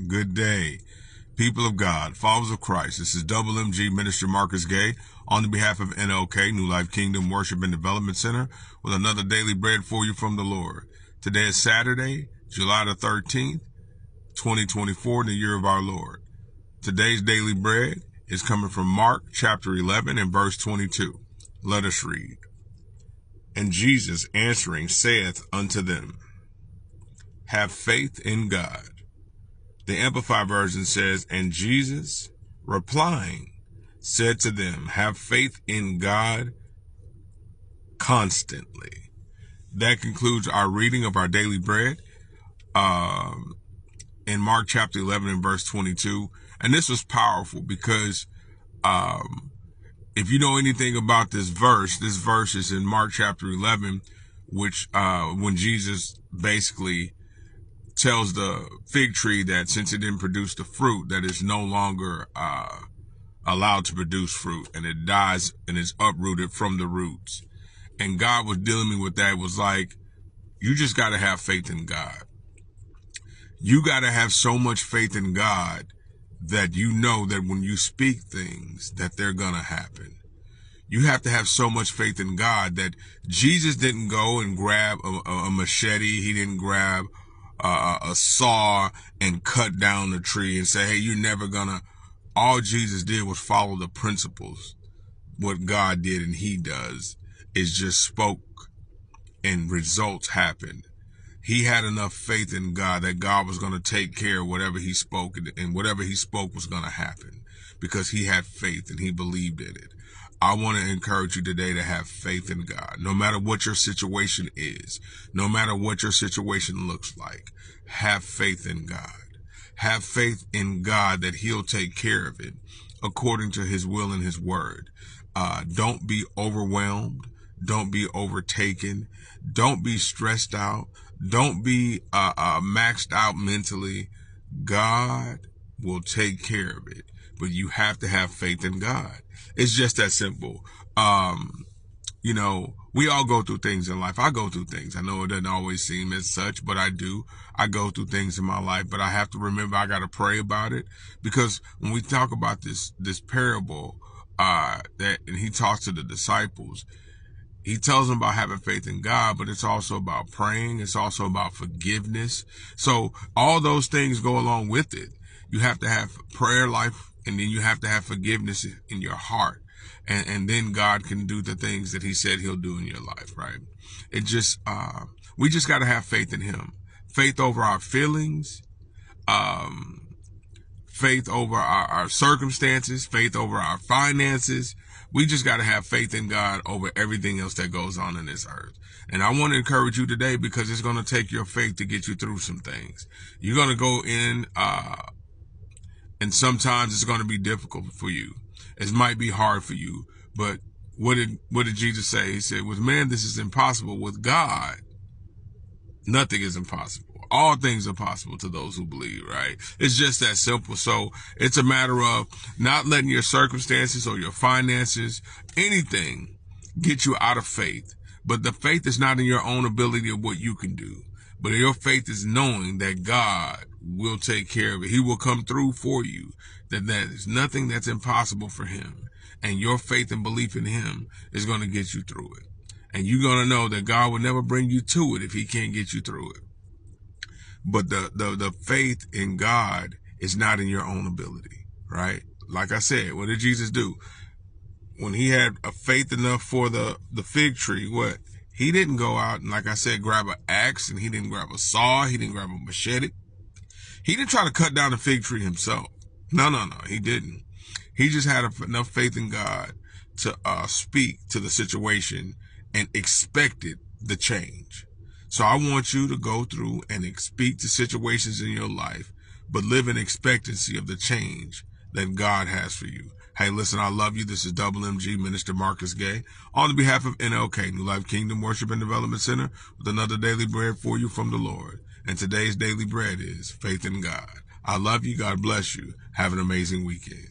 Good day, people of God, followers of Christ. This is Double MG Minister Marcus Gay on the behalf of NLK, New Life Kingdom Worship and Development Center, with another daily bread for you from the Lord. Today is Saturday, July the 13th, 2024, the year of our Lord. Today's daily bread is coming from Mark chapter 11 and verse 22. Let us read. And Jesus answering saith unto them, have faith in God. The Amplified Version says, and Jesus, replying, said to them, have faith in God constantly. That concludes our reading of our daily bread in Mark chapter 11 and verse 22. And this was powerful because if you know anything about this verse is in Mark chapter 11, which when Jesus basically tells the fig tree that since it didn't produce the fruit, that it's no longer allowed to produce fruit, and it dies and is uprooted from the roots. And God was dealing with that. It was like, you just got to have faith in God. You got to have so much faith in God that you know that when you speak things, that they're going to happen. You have to have so much faith in God that Jesus didn't go and grab a machete. He didn't grab a saw and cut down the tree and say, hey, you're never gonna. All Jesus did was follow the principles. What God did and he does is just spoke and results happened. He had enough faith in God that God was going to take care of whatever he spoke, and whatever he spoke was going to happen because he had faith and he believed in it. I want to encourage you today to have faith in God. No matter what your situation is, no matter what your situation looks like, have faith in God. Have faith in God that he'll take care of it according to his will and his word. Don't be overwhelmed. Don't be overtaken. Don't be stressed out. Don't be maxed out mentally. God will take care of it, but you have to have faith in God. It's just that simple. You know, we all go through things in life. I go through things. I know it doesn't always seem as such, but I do. I go through things in my life, but I have to remember I got to pray about it, because when we talk about this parable, and he talks to the disciples, he tells them about having faith in God, but it's also about praying. It's also about forgiveness. So all those things go along with it. You have to have prayer life, and then you have to have forgiveness in your heart. And then God can do the things that he said he'll do in your life, right? It just, we just got to have faith in him. Faith over our feelings, faith over our circumstances, faith over our finances. We just got to have faith in God over everything else that goes on in this earth. And I want to encourage you today, because it's going to take your faith to get you through some things. You're going to go in, and sometimes it's going to be difficult for you. It might be hard for you, but what did Jesus say? He said, with man, this is impossible. With God, nothing is impossible. All things are possible to those who believe, right? It's just that simple. So it's a matter of not letting your circumstances or your finances, anything, get you out of faith. But the faith is not in your own ability of what you can do, but your faith is knowing that God will take care of it. He will come through for you, that there's nothing that's impossible for him. And your faith and belief in him is going to get you through it. And you're going to know that God will never bring you to it if he can't get you through it. But the faith in God is not in your own ability, right? Like I said, what did Jesus do? When he had a faith enough for the fig tree, what? He didn't go out and, like I said, grab an axe, and he didn't grab a saw. He didn't grab a machete. He didn't try to cut down the fig tree himself. No, he didn't. He just had enough faith in God to speak to the situation and expected the change. So I want you to go through and speak to situations in your life, but live in expectancy of the change that God has for you. Hey, listen, I love you. This is Double MG Minister Marcus Gay on behalf of NLK, New Life Kingdom Worship and Development Center, with another daily bread for you from the Lord. And today's daily bread is faith in God. I love you. God bless you. Have an amazing weekend.